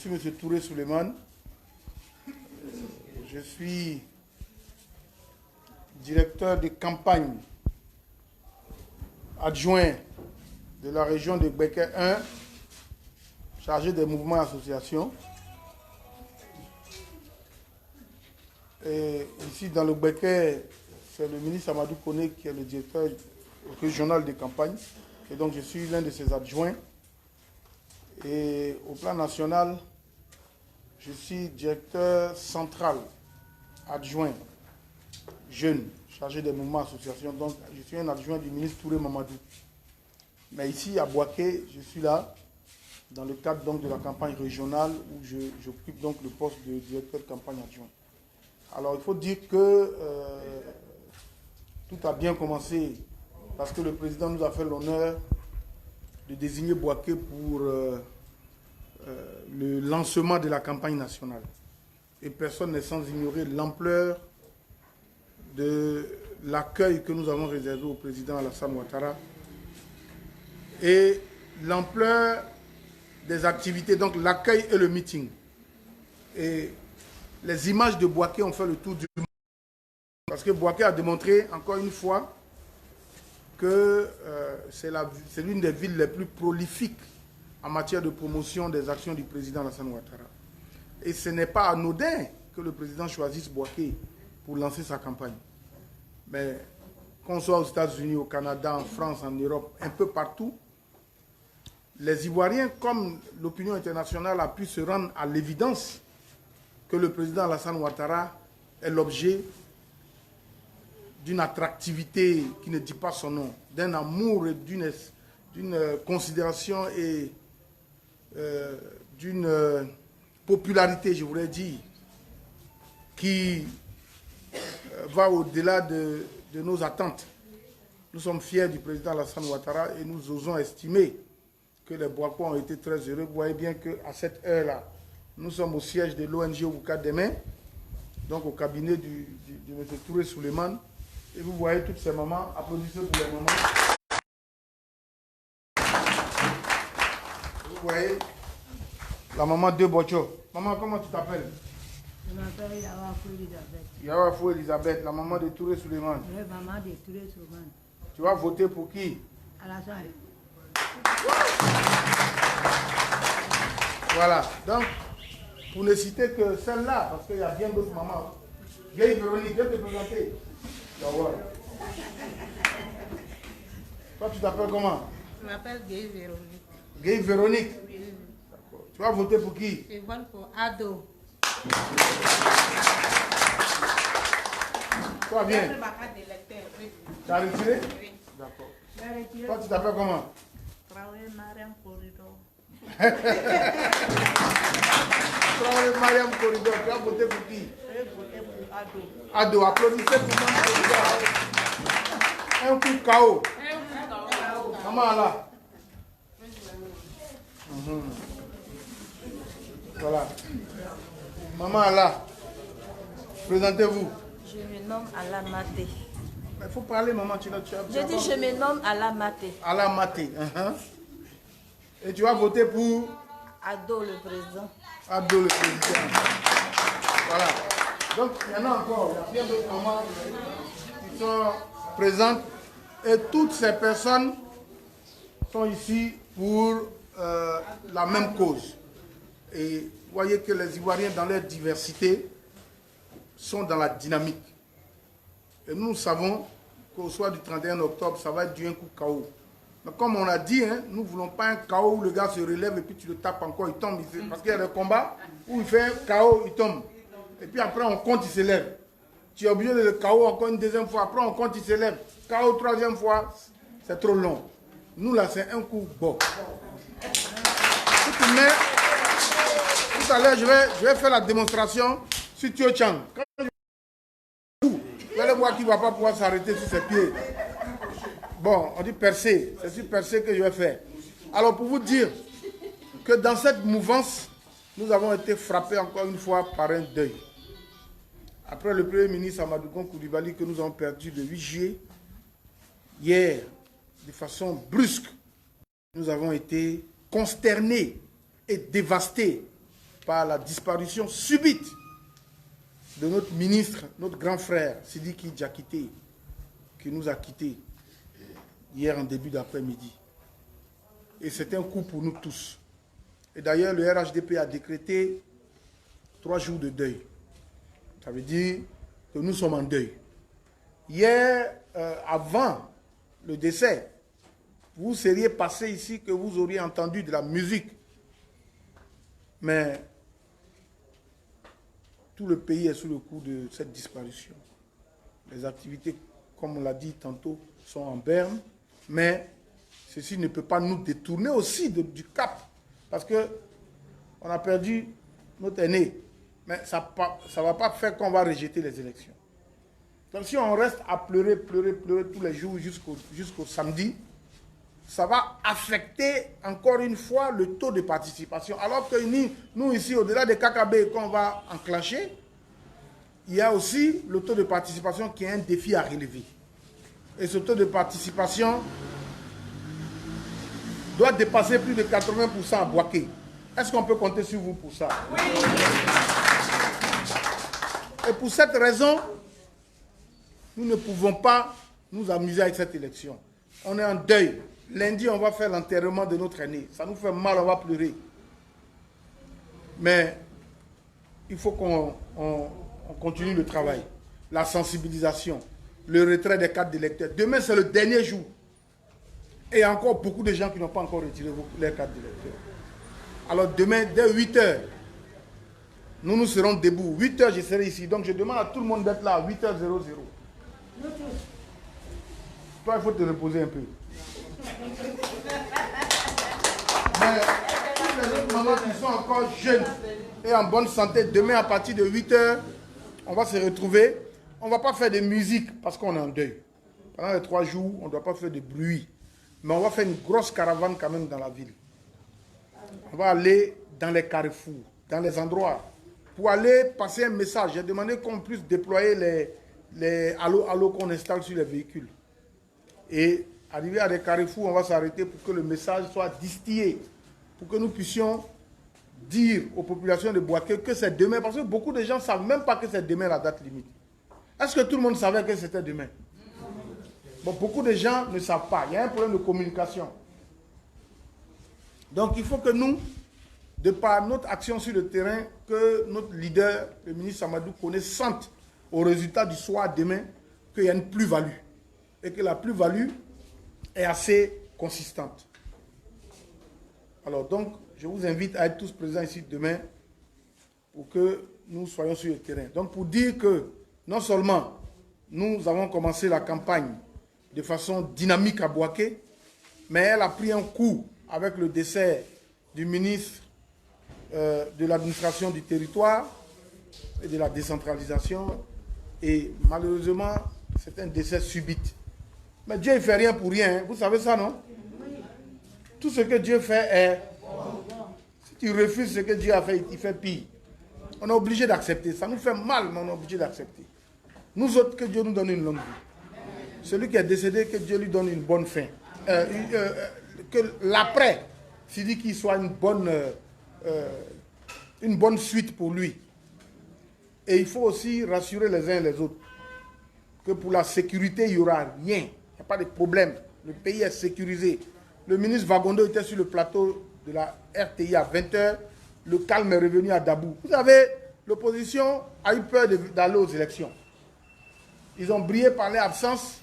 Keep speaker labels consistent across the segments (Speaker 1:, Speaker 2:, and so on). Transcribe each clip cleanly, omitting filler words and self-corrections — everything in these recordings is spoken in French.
Speaker 1: suis M. Touré Souleymane. Je suis directeur de campagne adjoint de la région de Gbeke 1, chargé des mouvements et associations. Et ici, dans le Gbeke, c'est le ministre Amadou Koné qui est le directeur régional de campagne. Et donc, je suis l'un de ses adjoints. Et au plan national, je suis directeur central, adjoint, jeune, chargé des mouvements associations. Donc, je suis un adjoint du ministre Touré Mamadou. Mais ici, à Boaké, je suis là, dans le cadre donc, de la campagne régionale, où j'occupe donc le poste de directeur de campagne adjoint. Alors, il faut dire que tout a bien commencé parce que le président nous a fait l'honneur de désigner Boaké pour le lancement de la campagne nationale. Et personne n'est sans ignorer l'ampleur de l'accueil que nous avons réservé au président Alassane Ouattara et l'ampleur des activités, donc l'accueil et le meeting. Et les images de Boaké ont fait le tour du monde. Parce que Boaké a démontré encore une fois que c'est l'une des villes les plus prolifiques en matière de promotion des actions du président Alassane Ouattara. Et ce n'est pas anodin que le président choisisse Boaké pour lancer sa campagne. Mais qu'on soit aux États-Unis, au Canada, en France, en Europe, un peu partout, les Ivoiriens, comme l'opinion internationale a pu se rendre à l'évidence que le président Alassane Ouattara est l'objet d'une attractivité qui ne dit pas son nom, d'un amour et d'une considération et d'une popularité, je voudrais dire, qui va au-delà de nos attentes. Nous sommes fiers du président Alassane Ouattara et nous osons estimer que les Boakois ont été très heureux. Vous voyez bien qu'à cette heure-là, nous sommes au siège de l'ONG Ouka Demain, donc au cabinet de M. Touré Souleymane. Et vous voyez toutes ces mamans, applaudissez pour les mamans. Vous voyez la maman de Bocho. Maman, comment tu t'appelles?
Speaker 2: Je m'appelle Yawafou Elisabeth.
Speaker 1: Yawafou Elisabeth, la maman de Touré Souleymane.
Speaker 2: Oui, maman de Touré Souleymane.
Speaker 1: Tu vas voter pour qui?
Speaker 2: Alassane.
Speaker 1: Voilà, donc, pour ne citer que celle-là, parce qu'il y a bien d'autres mamans. Vieille Véronique, viens te présenter. Toi, tu t'appelles comment?
Speaker 3: Je m'appelle Guy Véronique.
Speaker 1: Guy Véronique?
Speaker 3: Oui.
Speaker 1: Tu vas voter pour qui?
Speaker 3: Je vote pour Ado.
Speaker 1: Toi, viens.
Speaker 3: Ma carte d'électeur, oui.
Speaker 1: Tu as retiré?
Speaker 3: Oui.
Speaker 1: D'accord. Toi, tu t'appelles comment?
Speaker 3: Traoré Mariam Corridor.
Speaker 1: Traoré Mariam Corridor. Tu vas voter pour qui?
Speaker 3: Je vais voter pour Ado.
Speaker 1: Ado, applaudissez pour Mariam Corridor. Un coup KO. Maman là. Voilà. Maman là. Présentez-vous.
Speaker 4: Je me nomme Ala Maté.
Speaker 1: Il faut parler, maman. Tu
Speaker 4: Je dis je me nomme Ala Maté.
Speaker 1: Ala Maté. Et tu vas voter pour
Speaker 4: Ado le président.
Speaker 1: Ado le président. Voilà. Donc il y en a encore. Il y a bien d'autres mamans qui sont présentes. Et toutes ces personnes sont ici pour la même cause. Et vous voyez que les Ivoiriens, dans leur diversité, sont dans la dynamique. Et nous savons qu'au soir du 31 octobre, ça va être du un coup KO. Mais comme on a dit, hein, nous ne voulons pas un KO où le gars se relève et puis tu le tapes encore, il tombe. Parce qu'il y a des combats où il fait un KO, il tombe. Et puis après, on compte, il se lève. Tu es obligé de le KO encore une deuxième fois. Après, on compte, il se lève. KO troisième fois, c'est trop long. Nous, là, c'est un coup bon. Mais, tout à l'heure, je vais faire la démonstration sur Tio Chang. Quand vous allez voir qu'il ne va pas pouvoir s'arrêter sur ses pieds. Bon, on dit percer. C'est sur percer que je vais faire. Alors, pour vous dire que dans cette mouvance, nous avons été frappés encore une fois par un deuil. Après le Premier ministre Amadou Koulibaly que nous avons perdu le 8 juillet, hier, de façon brusque, nous avons été consternés et dévastés par la disparition subite de notre ministre, notre grand frère, Sidiki Diakité, qui nous a quittés hier en début d'après-midi. Et c'est un coup pour nous tous. Et d'ailleurs, le RHDP a décrété 3 jours de deuil. Ça veut dire que nous sommes en deuil. Hier, avant le décès, vous seriez passé ici que vous auriez entendu de la musique. Mais tout le pays est sous le coup de cette disparition. Les activités, comme on l'a dit tantôt, sont en berne, mais ceci ne peut pas nous détourner aussi du cap. Parce qu'on a perdu notre aîné. Mais ça ne va pas faire qu'on va rejeter les élections. Donc si on reste à pleurer tous les jours jusqu'au samedi, ça va affecter encore une fois le taux de participation. Alors que nous ici, au-delà des KKB qu'on va enclencher, il y a aussi le taux de participation qui est un défi à relever. Et ce taux de participation doit dépasser plus de 80% à Boaké. Est-ce qu'on peut compter sur vous pour ça? Oui. Et pour cette raison, nous ne pouvons pas nous amuser avec cette élection. On est en deuil. Lundi, on va faire l'enterrement de notre aîné. Ça nous fait mal, on va pleurer. Mais il faut qu'on continue le travail. La sensibilisation, le retrait des cartes d'électeurs. Demain, c'est le dernier jour. Et il y a encore beaucoup de gens qui n'ont pas encore retiré leurs cartes d'électeurs. Alors demain, dès 8 h, nous serons debout. 8 h, je serai ici. Donc je demande à tout le monde d'être là à 8h00. Toi, il faut te reposer un peu. Mais toutes les autres mamans qui sont encore jeunes et en bonne santé, demain à partir de 8 h, on va se retrouver. On ne va pas faire de musique parce qu'on est en deuil. Pendant les 3 jours, on ne doit pas faire de bruit. Mais on va faire une grosse caravane quand même dans la ville. On va aller dans les carrefours, dans les endroits, pour aller passer un message. J'ai demandé qu'on puisse déployer les allo qu'on installe sur les véhicules. Et arrivé à des carrefours, on va s'arrêter pour que le message soit distillé, pour que nous puissions dire aux populations de Boaké que c'est demain, parce que beaucoup de gens ne savent même pas que c'est demain la date limite. Est-ce que tout le monde savait que c'était demain? Bon, beaucoup de gens ne savent pas. Il y a un problème de communication. Donc il faut que nous, de par notre action sur le terrain, que notre leader, le ministre Samadou Koné, sente au résultat du soir demain qu'il y a une plus-value. Et que la plus-value est assez consistante. Alors donc, je vous invite à être tous présents ici demain pour que nous soyons sur le terrain. Donc pour dire que non seulement nous avons commencé la campagne de façon dynamique à Boaké, mais elle a pris un coup avec le décès du ministre de l'administration du territoire et de la décentralisation. Et malheureusement, c'est un décès subit. Mais Dieu ne fait rien pour rien. Vous savez ça, non? Tout ce que Dieu fait est... Si tu refuses ce que Dieu a fait, il fait pire. On est obligé d'accepter. Ça nous fait mal, mais on est obligé d'accepter. Nous autres, que Dieu nous donne une longue vie. Celui qui est décédé, que Dieu lui donne une bonne fin. Que l'après, s'il dit qu'il soit une bonne suite pour lui. Et il faut aussi rassurer les uns et les autres que pour la sécurité, il n'y aura rien. Il n'y a pas de problème. Le pays est sécurisé. Le ministre Vagondo était sur le plateau de la RTI à 20 h. Le calme est revenu à Dabou. Vous savez, l'opposition a eu peur d'aller aux élections. Ils ont brillé par leur absence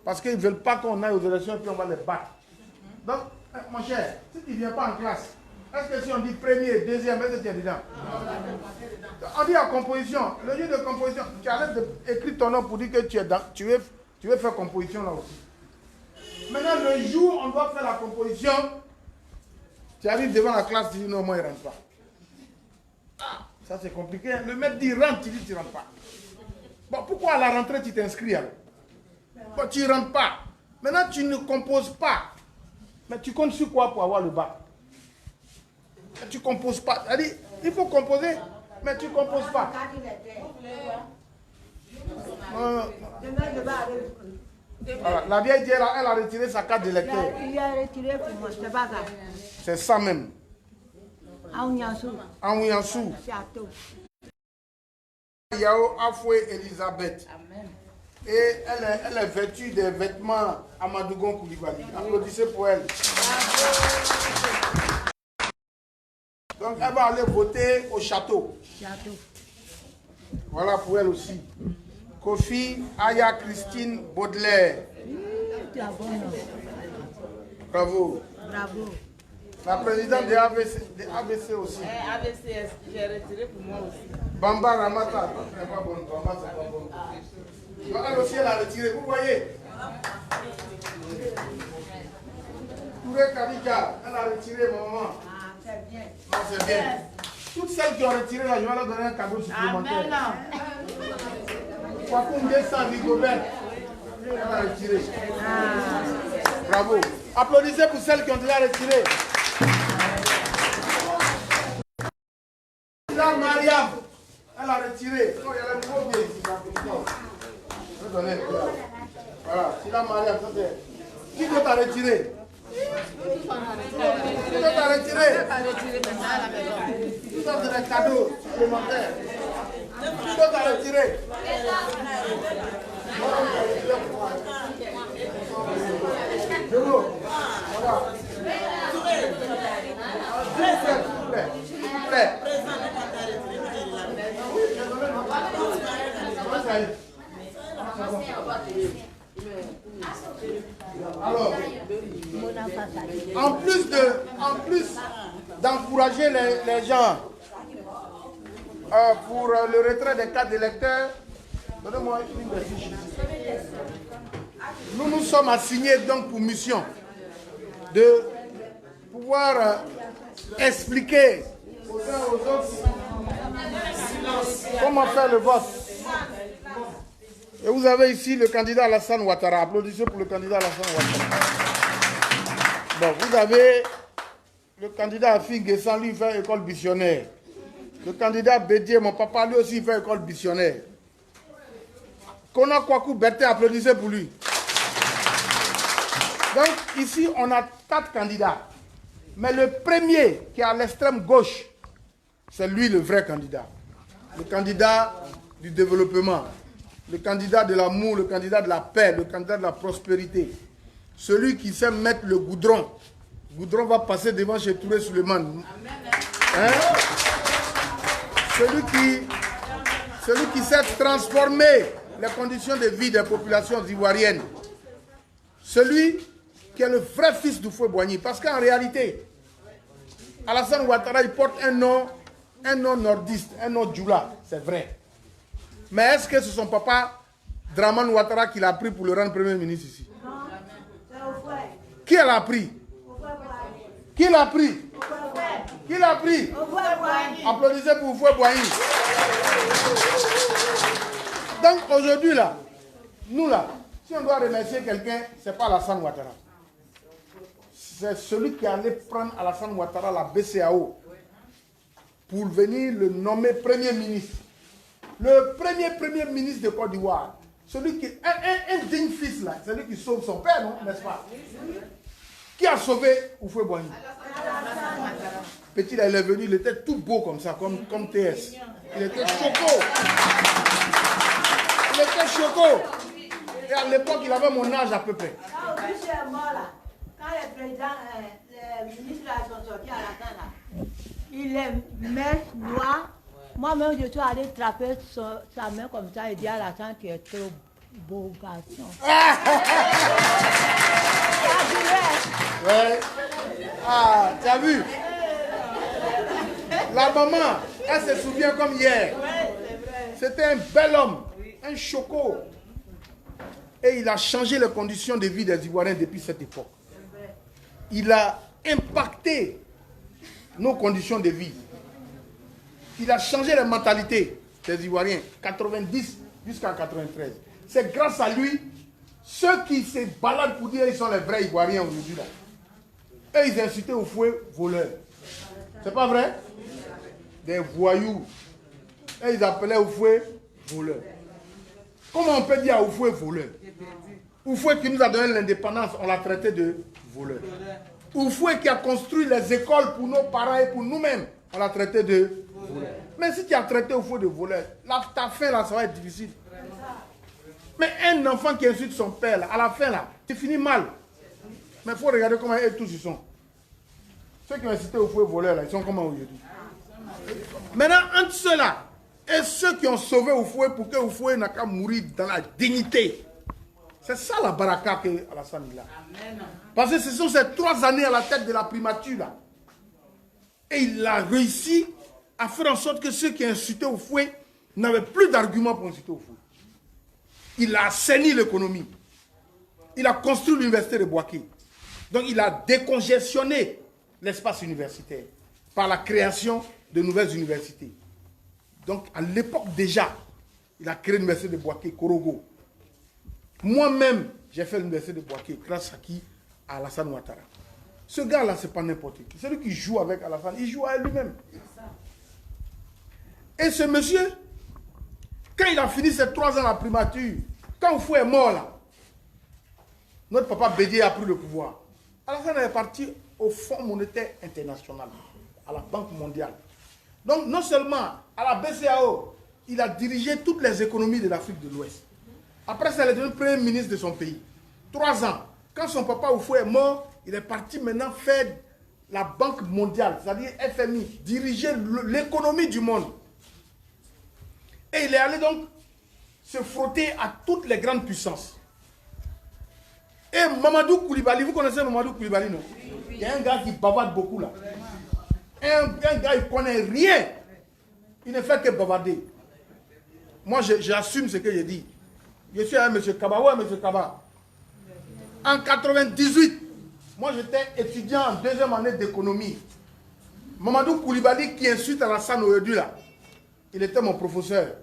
Speaker 1: parce qu'ils ne veulent pas qu'on aille aux élections et puis on va les battre. Donc, mon cher, si tu ne viens pas en classe, est-ce que si on dit premier, deuxième, est-ce que tu es dedans? On dit en composition, le lieu de composition, tu arrêtes d'écrire ton nom pour dire que tu veux faire composition là aussi. Maintenant, le jour où on doit faire la composition, tu arrives devant la classe, tu dis non, moi il ne rentre pas. Ah, ça c'est compliqué. Le maître dit rentre, tu dis tu ne rentres pas. Bon, pourquoi à la rentrée tu t'inscris alors? Bon, tu ne rentres pas. Maintenant, tu ne composes pas. Mais tu comptes sur quoi pour avoir le bac? Tu ne composes pas. C'est-à-dire, il faut composer, mais tu ne composes pas. Voilà. La vieille dit, elle a retiré sa carte d'électeur.
Speaker 2: Il a retiré pour moi, c'est pas grave.
Speaker 1: C'est ça même. Anwiansou.
Speaker 2: Château.
Speaker 1: Yao Afoué Elisabeth. Et elle est vêtue des vêtements Amadougon Koulibaly. Applaudissez pour elle. Donc elle va aller voter au château.
Speaker 2: Château.
Speaker 1: Voilà pour elle aussi. Kofi Aya Christine Baudelaire.
Speaker 2: Tu as bon nom.
Speaker 1: Bravo.
Speaker 2: Bravo.
Speaker 1: La présidente de ABC aussi.
Speaker 3: ABC, j'ai retiré pour moi aussi.
Speaker 1: Bamba Ramata. C'est pas bon. Bamba, c'est pas bon. Elle aussi, elle a retiré. Vous voyez. Touré Kadika, elle a retiré, maman.
Speaker 2: Ah, c'est bien.
Speaker 1: Non, c'est bien. Toutes celles qui ont retiré là, je vais leur donner un cadeau supplémentaire. Kwakoum 200 Rigobert. Elle a retiré. Bravo. Applaudissez pour celles qui ont déjà retiré. Là, Mariam, elle a retiré. Oh, il y a le nouveau bien ici. Je vais donner. Voilà, c'est là, Mariam. Qui d'autre a retiré? Qui d'autre a retiré? Tout ça, c'est des cadeaux supplémentaires. Qui d'autre a retiré? Voilà. S'il vous plaît. Alors, en plus d'encourager les gens pour le retrait des cartes d'électeurs, donnez-moi une des fiches ici. Nous sommes assignés donc pour mission de pouvoir expliquer aux uns aux autres comment faire le vote. Et vous avez ici le candidat Alassane Ouattara. Applaudissez pour le candidat Alassane Ouattara. Bon, vous avez le candidat Afin Guessan, lui, il fait école missionnaire. Le candidat Bédier, mon papa, lui aussi, il fait école missionnaire. Kona Kwaku Berté, applaudissez pour lui. Donc, ici, on a 4 candidats. Mais le premier, qui est à l'extrême gauche, c'est lui le vrai candidat. Le candidat du développement. Le candidat de l'amour, le candidat de la paix, le candidat de la prospérité. Celui qui sait mettre le goudron. Le goudron va passer devant chez Touré Suleiman. Hein? Celui qui sait transformer les conditions de vie des populations ivoiriennes. Celui qui est le vrai fils du Fouet-Boigny. Parce qu'en réalité, Alassane Ouattara, il porte un nom nordiste, un nom djoula, c'est vrai. Mais est-ce que c'est son papa, Draman Ouattara, qui l'a pris pour le rendre Premier ministre ici?
Speaker 2: Non, c'est au frère.
Speaker 1: Qui l'a pris? Qui l'a pris? Qui l'a pris? Applaudissez pour Fouet-Boigny. Donc aujourd'hui, là, nous là, si on doit remercier quelqu'un, ce n'est pas Alassane Ouattara. C'est celui qui allait prendre Alassane Ouattara, la BCAO, pour venir le nommer Premier ministre. Le premier ministre de Côte d'Ivoire. Celui qui est un digne fils là, celui qui sauve son père, non, n'est-ce pas? Qui a sauvé Houphouët-Boigny? Petit là, il est venu, il était tout beau comme ça, comme TS. Il était choco. Il était choco. Et à l'époque, il avait mon âge à peu près.
Speaker 2: Quand Auguste est mort là, quand les présidents, les ministres là sont sortis à la fin là, il est main noir. Moi-même, je suis allé trapper sa main comme ça et dire à la fin, tu es trop beau garçon.
Speaker 1: Ouais. Ah, tu as vu? La maman, elle se souvient comme hier. C'était un bel homme, un choco. Et il a changé les conditions de vie des Ivoiriens depuis cette époque. Il a impacté nos conditions de vie. Il a changé les mentalités des Ivoiriens, 90 jusqu'à 93. C'est grâce à lui, ceux qui se baladent pour dire qu'ils sont les vrais Ivoiriens aujourd'hui là. Et ils incitaient au fouet voleurs. C'est pas vrai? Des voyous. Et ils appelaient au fouet voleurs. Comment on peut dire au fouet voleur? Oufoué qui nous a donné l'indépendance, on l'a traité de voleur. Oufoué qui a construit les écoles pour nos parents et pour nous-mêmes, On l'a traité de voleur. Mais si tu as traité au fond de voleur, ta fin là, ça va être difficile. Mais un enfant qui insulte son père, là, à la fin là, il finit mal. Mais il faut regarder comment eux tous ils sont. Ceux qui ont incité au fouet voleur, là, ils sont comment aujourd'hui? Maintenant, entre ceux-là et ceux qui ont sauvé au fouet pour que au fouet n'a qu'à mourir dans la dignité. C'est ça la baraka que Alassane a. Parce que ce sont ces 3 années à la tête de la primature là. Et il a réussi à faire en sorte que ceux qui incitaient au fouet n'avaient plus d'arguments pour inciter au fouet. Il a assaini l'économie. Il a construit l'université de Bouaké. Donc il a décongestionné l'espace universitaire par la création de nouvelles universités. Donc à l'époque déjà, il a créé l'université de Bouaké, Korogo. Moi-même, j'ai fait l'université de Bouaké grâce à qui? À Alassane Ouattara. Ce gars-là, ce n'est pas n'importe qui. Celui qui joue avec Alassane, il joue à lui-même. Et ce monsieur, quand il a fini ses 3 ans à la primature, quand Oufou est mort là, notre papa Bédié a pris le pouvoir. Alassane est parti au Fonds monétaire international, à la Banque mondiale. Donc non seulement à la BCAO, il a dirigé toutes les économies de l'Afrique de l'Ouest. Après ça, il est devenu premier ministre de son pays. 3 ans. Quand son papa Oufou est mort, il est parti maintenant faire la Banque mondiale, c'est-à-dire FMI, diriger l'économie du monde. Et il est allé donc se frotter à toutes les grandes puissances. Et Mamadou Koulibaly, vous connaissez Mamadou Koulibaly, non? Il y a un gars qui bavarde beaucoup là. Un gars, il ne connaît rien. Il ne fait que bavarder. Moi, j'assume ce que j'ai dit. Je suis un M. Kaba. Ouais, M. Kaba. En 98, moi j'étais étudiant en 2e année d'économie. Mamadou Koulibaly, qui insulte Alassane aujourd'hui là, il était mon professeur.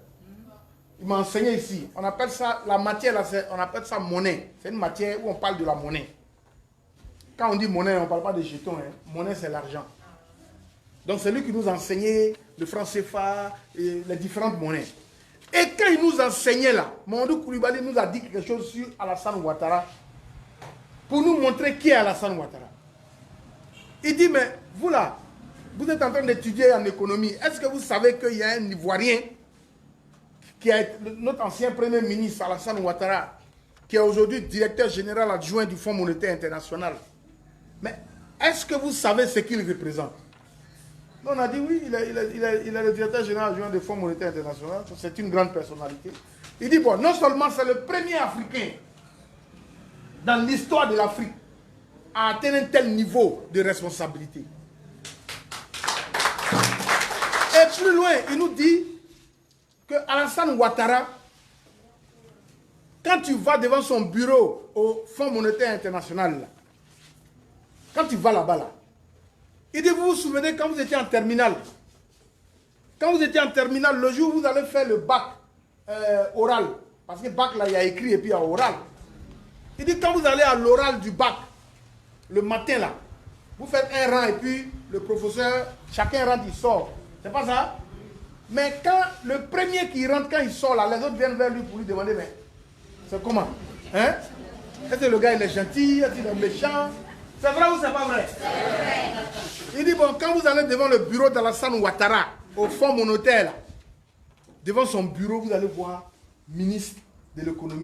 Speaker 1: Il m'a enseigné ici. On appelle ça, la matière là, on appelle ça monnaie. C'est une matière où on parle de la monnaie. Quand on dit monnaie, on ne parle pas de jetons. Hein. Monnaie, c'est l'argent. Donc c'est lui qui nous enseignait le franc CFA et les différentes monnaies. Et quand il nous enseignait là, Mamadou Koulibaly nous a dit quelque chose sur Alassane Ouattara pour nous montrer qui est Alassane Ouattara. Il dit, mais vous là, vous êtes en train d'étudier en économie. Est-ce que vous savez qu'il y a un Ivoirien qui est notre ancien premier ministre Alassane Ouattara, qui est aujourd'hui directeur général adjoint du Fonds monétaire international. Mais est-ce que vous savez ce qu'il représente? On a dit oui, il est le directeur général adjoint du Fonds monétaire international, c'est une grande personnalité. Il dit, bon, non seulement c'est le premier Africain dans l'histoire de l'Afrique à atteindre un tel niveau de responsabilité. Et plus loin, il nous dit que Alassane Ouattara, quand tu vas devant son bureau au Fonds monétaire international, là, quand tu vas là-bas, là, il dit, vous vous souvenez quand vous étiez en terminale, quand vous étiez en terminale, le jour où vous allez faire le bac oral, parce que bac là, il y a écrit et puis il y a oral. Il dit, quand vous allez à l'oral du bac, le matin là, vous faites un rang et puis le professeur, chacun rentre, il sort. C'est pas ça? Mais quand le premier qui rentre, quand il sort là, les autres viennent vers lui pour lui demander, mais c'est comment? Hein? Est-ce que le gars il est gentil? Est-ce qu'il est méchant? C'est vrai ou c'est pas vrai? C'est vrai. Il dit, bon, quand vous allez devant le bureau d'Alassane Ouattara, au Fonds monétaire, là, devant son bureau, vous allez voir ministre de l'économie,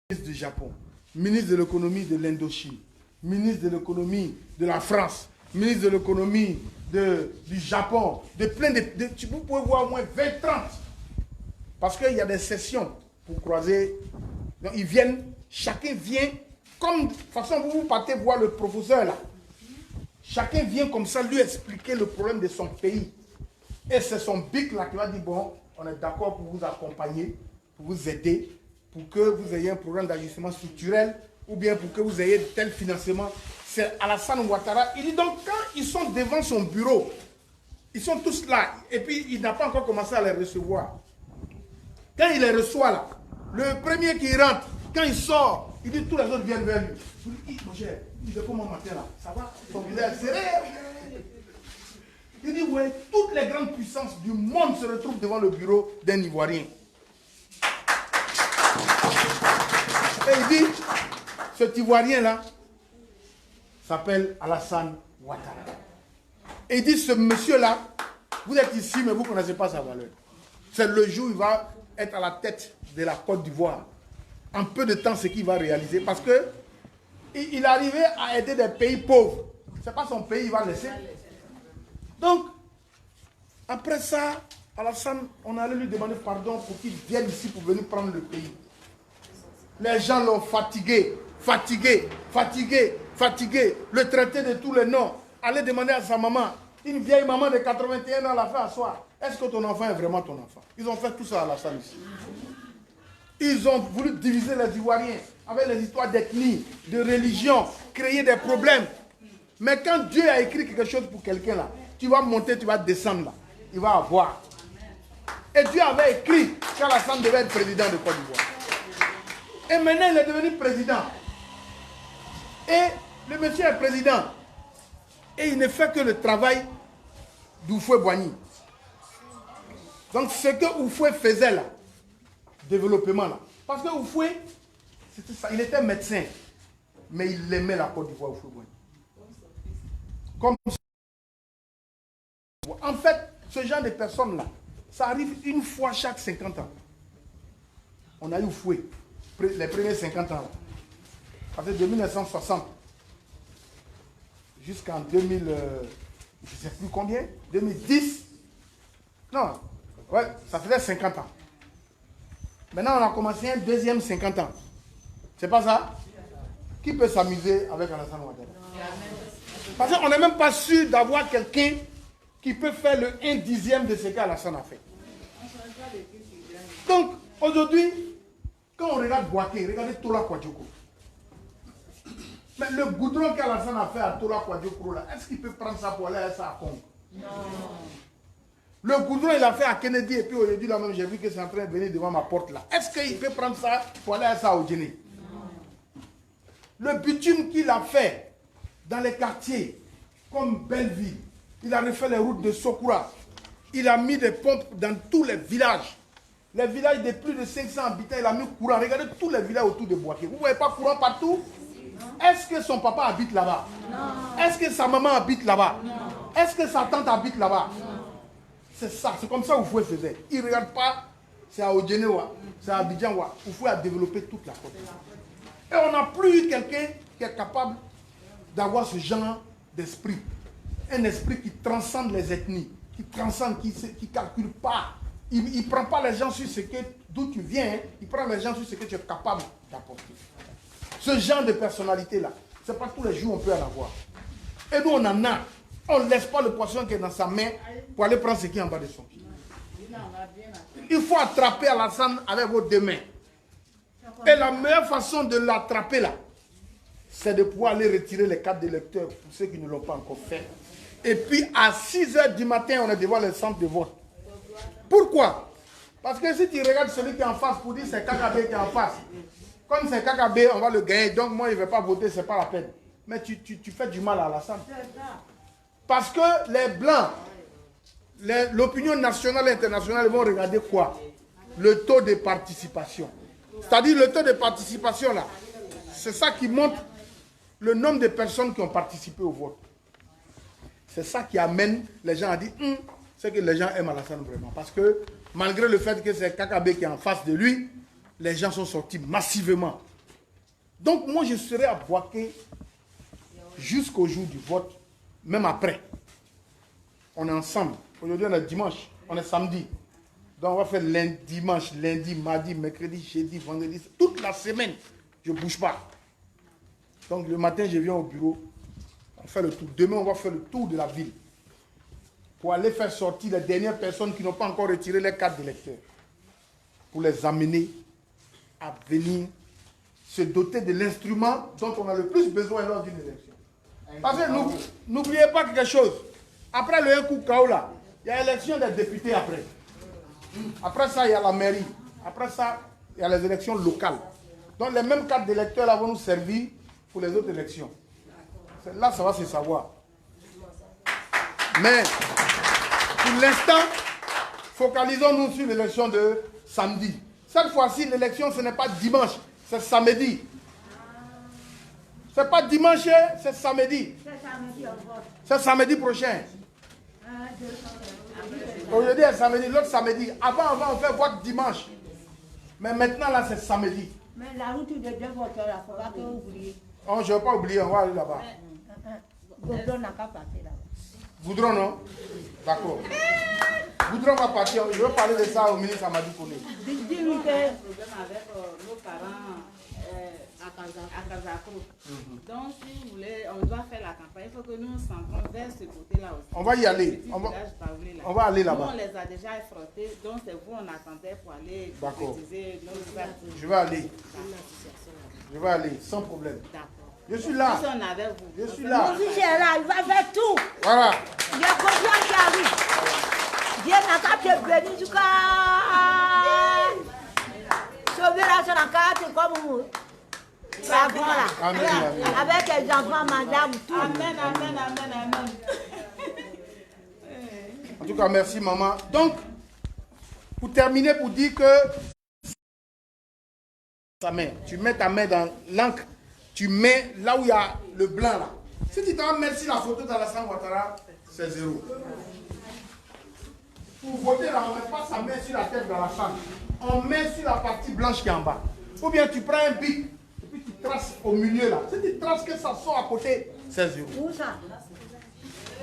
Speaker 1: ministre du Japon, ministre de l'économie de l'Indochine, ministre de l'économie de la France, ministre de l'économie du Japon, de plein de... Vous pouvez voir au moins 20, 30. Parce qu'il y a des sessions pour croiser. Donc ils viennent, chacun vient, comme de toute façon vous partez voir le professeur là. Chacun vient comme ça lui expliquer le problème de son pays. Et c'est son bic là qui va dire, bon, on est d'accord pour vous accompagner, pour vous aider, pour que vous ayez un programme d'ajustement structurel, ou bien pour que vous ayez tel financement. C'est Alassane Ouattara. Il dit donc, quand ils sont devant son bureau, ils sont tous là, et puis il n'a pas encore commencé à les recevoir. Quand il les reçoit là, le premier qui rentre, quand il sort, il dit tous les autres viennent vers lui. Il dit, mon cher, il dit comment matin là, ça va? Son visage serré. Il dit, ouais, toutes les grandes puissances du monde se retrouvent devant le bureau d'un Ivoirien. Et il dit, cet Ivoirien là s'appelle Alassane Ouattara. Et il dit, ce monsieur-là, vous êtes ici, mais vous ne connaissez pas sa valeur. C'est le jour où il va être à la tête de la Côte d'Ivoire. En peu de temps, ce qu'il va réaliser. Parce que il arrivait à aider des pays pauvres. Ce n'est pas son pays, il va laisser. Donc, après ça, Alassane, on allait lui demander pardon pour qu'il vienne ici pour venir prendre le pays. Les gens l'ont fatigué, fatigué, fatigué, fatigué. Le traité de tous les noms. Allez demander à sa maman. Une vieille maman de 81 ans l'a fait asseoir. Est-ce que ton enfant est vraiment ton enfant? Ils ont fait tout ça à Alassane ici. Ils ont voulu diviser les Ivoiriens avec les histoires d'ethnie, de religion, créer des problèmes. Mais quand Dieu a écrit quelque chose pour quelqu'un là, tu vas monter, tu vas descendre là. Il va avoir. Et Dieu avait écrit qu'Alassane devait être président de Côte d'Ivoire. Et maintenant, il est devenu président. Et le monsieur est président. Et il ne fait que le travail d'Houphouët-Boigny. Donc, ce que Houphouët faisait là, développement là. Parce que Houphouët, c'était ça. Il était médecin. Mais il aimait la Côte d'Ivoire, Houphouët-Boigny. Comme en fait, ce genre de personnes-là, ça arrive une fois chaque 50 ans. On a eu Houphouët, les premiers 50 ans. Là. Parce que de 1960 jusqu'en 2000, je ne sais plus combien, 2010. Non, ouais, ça faisait 50 ans. Maintenant, on a commencé un deuxième 50 ans. C'est pas ça? Qui peut s'amuser avec Alassane Ouattara? Parce qu'on n'est même pas sûr d'avoir quelqu'un qui peut faire le 1/10 de ce qu'Alassane a fait. Donc, aujourd'hui, quand on regarde Boaké, regardez Tola Kwadjoko. Mais le goudron qu'Alassane a fait à Tola Kwadjoko, est-ce qu'il peut prendre ça pour aller à ça à Congo? Non. Le goudron, il a fait à Kennedy, et puis aujourd'hui, là même, j'ai vu que c'est en train de venir devant ma porte là. Est-ce qu'il peut prendre ça pour aller à ça au Djéné? Non. Le bitume qu'il a fait dans les quartiers, comme Belleville, il a refait les routes de Sokoura. Il a mis des pompes dans tous les villages. Les villages de plus de 500 habitants, il a mis courant. Regardez tous les villages autour de Boaké. Vous ne voyez pas courant partout? Est-ce que son papa habite là-bas? Non. Est-ce que sa maman habite là-bas? Non. Est-ce que sa tante habite là-bas? Non. C'est ça, c'est comme ça qu'Houphouët faisait. Il ne regarde pas, c'est à Odjenewa, c'est à Abidjan. Houphouët a développé toute la côte. Et on n'a plus eu quelqu'un qui est capable d'avoir ce genre d'esprit. Un esprit qui transcende les ethnies, qui transcende, qui ne calcule pas. Il ne prend pas les gens sur ce que, d'où tu viens, hein. Il prend les gens sur ce que tu es capable d'apporter. Ce genre de personnalité-là, ce n'est pas tous les jours on peut en avoir. Et nous, on en a. On ne laisse pas le poisson qui est dans sa main pour aller prendre ce qui est en bas de son pied. Il faut attraper Alassane avec vos deux mains. Et la meilleure façon de l'attraper là, c'est de pouvoir aller retirer les cartes d'électeurs pour ceux qui ne l'ont pas encore fait. Et puis à 6 h du matin, on est devant le centre de vote. Pourquoi? Parce que si tu regardes celui qui est en face pour dire c'est KKB qui est en face, comme c'est KKB, on va le gagner, donc moi je ne vais pas voter, ce n'est pas la peine. Mais tu fais du mal à Alassane. Parce que les Blancs, l'opinion nationale et internationale vont regarder quoi? Le taux de participation. C'est-à-dire le taux de participation là, c'est ça qui montre le nombre de personnes qui ont participé au vote. C'est ça qui amène les gens à dire, c'est que les gens aiment Alassane vraiment. Parce que malgré le fait que c'est KKB qui est en face de lui, les gens sont sortis massivement. Donc moi je serai à Boaké jusqu'au jour du vote, même après. On est ensemble. Aujourd'hui on est dimanche, on est samedi. Donc on va faire lundi, dimanche, lundi, mardi, mercredi, jeudi, vendredi, toute la semaine. Je ne bouge pas. Donc le matin je viens au bureau, on fait le tour. Demain on va faire le tour de la ville pour aller faire sortir les dernières personnes qui n'ont pas encore retiré les cartes d'électeurs, pour les amener à venir se doter de l'instrument dont on a le plus besoin lors d'une élection. Parce que n'oubliez pas quelque chose. Après le 1 coup KO là, il y a l'élection des députés après. Après ça, il y a la mairie. Après ça, il y a les élections locales. Donc les mêmes cartes d'électeurs là vont nous servir pour les autres élections. Là, ça va se savoir. Mais pour l'instant, focalisons-nous sur l'élection de samedi. Cette fois-ci, l'élection, ce n'est pas dimanche, c'est samedi. C'est pas dimanche, c'est samedi. C'est samedi prochain. Aujourd'hui est samedi, l'autre samedi. Avant, on fait vote dimanche. Mais maintenant, là, c'est samedi.
Speaker 2: Mais la route de 2 voitures, il ne faut pas que vous oubliez.
Speaker 1: Oh, je ne vais pas oublier, on va aller là-bas.
Speaker 2: Goudron n'a qu'à passer là-bas.
Speaker 1: Goudron, non? D'accord. Goudron va partir. Je vais parler de ça au ministre Amadou Koné.
Speaker 2: Dis-lui que...
Speaker 3: Un problème avec nos parents à Kazakro. Donc, si vous voulez, on doit faire la campagne. Il faut que nous nous centrons vers ce côté-là aussi.
Speaker 1: On va y aller. On va aller là-bas.
Speaker 3: Nous, on les a déjà effrontés. Donc, c'est vous, on attendait pour aller concrétiser nos actes.
Speaker 1: Je vais aller. Je vais aller, sans problème.
Speaker 3: D'accord.
Speaker 1: Je suis là.
Speaker 3: Si on avait vous.
Speaker 1: Je suis là.
Speaker 2: Mon fils est là, il va faire tout.
Speaker 1: Voilà.
Speaker 2: Il y a confiance qui arrive. Dieu n'a qu'à te bénir jusqu'à sauver la sonacate comme vous. Voilà.
Speaker 1: Amen, amen.
Speaker 2: Avec les enfants, madame, tout.
Speaker 3: Amen, amen, amen, amen.
Speaker 1: En tout cas, merci maman. Donc, pour terminer, pour dire que ta main, tu mets ta main dans l'encre, tu mets là où il y a le blanc là. Si tu t'en mets sur la photo d'Alassane Ouattara, c'est 0. Pour voter là, on ne met pas sa main sur la tête d'Alassane. On met sur la partie blanche qui est en bas. Ou bien tu prends un bic et puis tu traces au milieu là. Si tu traces que ça sort à côté, c'est 0.
Speaker 2: Où ça?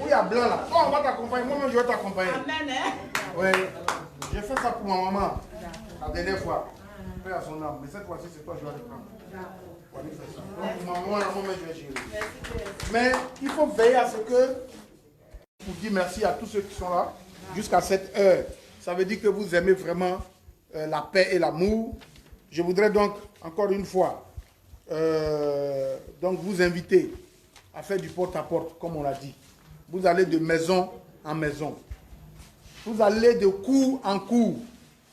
Speaker 1: Où il y a blanc là. Oh, on va t'accompagner. Moi-même, je vais t'accompagner.
Speaker 3: Amen, hein?
Speaker 1: Oui. J'ai fait ça pour ma maman la dernière fois. Paix à son âme. Mais cette fois-ci, c'est toi, je vais le prendre. On va lui faire ça. Donc, pour ma maman, moi-même, je vais gérer. Mais il faut veiller à ce que, pour dire merci à tous ceux qui sont là, jusqu'à cette heure. Ça veut dire que vous aimez vraiment la paix et l'amour. Je voudrais donc, encore une fois, donc vous inviter à faire du porte-à-porte, comme on l'a dit. Vous allez de maison en maison. Vous allez de cour en cour.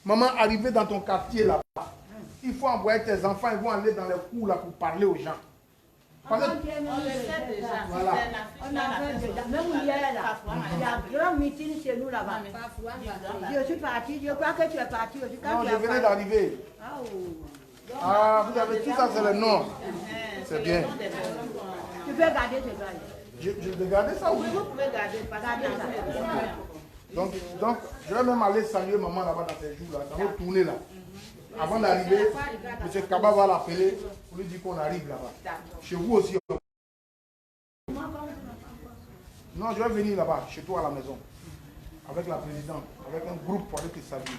Speaker 1: Maman, arrivez dans ton quartier là-bas. Il faut envoyer tes enfants, ils vont aller dans les cours là pour parler aux gens. Parce que-
Speaker 3: On le sait déjà.
Speaker 1: Voilà.
Speaker 2: On a fait déjà. Même hier là, il y a un grand meeting chez nous là-bas. Je suis partie, je crois que tu es parti aussi. Quand
Speaker 1: Non,
Speaker 2: tu
Speaker 1: je
Speaker 2: es
Speaker 1: venais
Speaker 2: parti-
Speaker 1: d'arriver.
Speaker 2: Ah, oh.
Speaker 1: Ah, vous avez tout ça, c'est le nom. C'est bien.
Speaker 2: Tu peux garder ce gars.
Speaker 1: Je vais garder ça, oui.
Speaker 3: Vous pouvez garder, parce que
Speaker 1: Donc, je vais même aller saluer maman là-bas dans ces jours-là. Ça va tourner là. Avant d'arriver, M. Kaba va l'appeler pour lui dire qu'on arrive là-bas. Chez vous aussi. Non, je vais venir là-bas, chez toi à la maison. Avec la présidente, avec un groupe pour aller te saluer.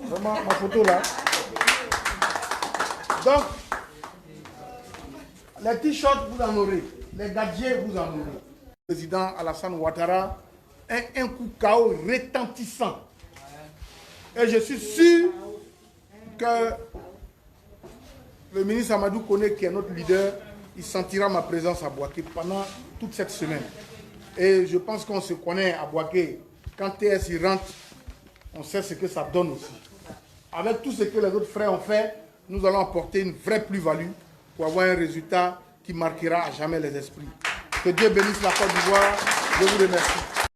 Speaker 1: Vraiment, ma photo là. Donc, les t-shirts, vous en aurez. Les gadgets, vous en aurez. Le président Alassane Ouattara est un coup KO retentissant. Et je suis sûr que le ministre Amadou Koné, qui est notre leader, il sentira ma présence à Bouaké pendant toute cette semaine. Et je pense qu'on se connaît à Bouaké. Quand TS y rentre, on sait ce que ça donne aussi. Avec tout ce que les autres frères ont fait, nous allons apporter une vraie plus-value pour avoir un résultat qui marquera à jamais les esprits. Que Dieu bénisse la Côte d'Ivoire. Je vous remercie.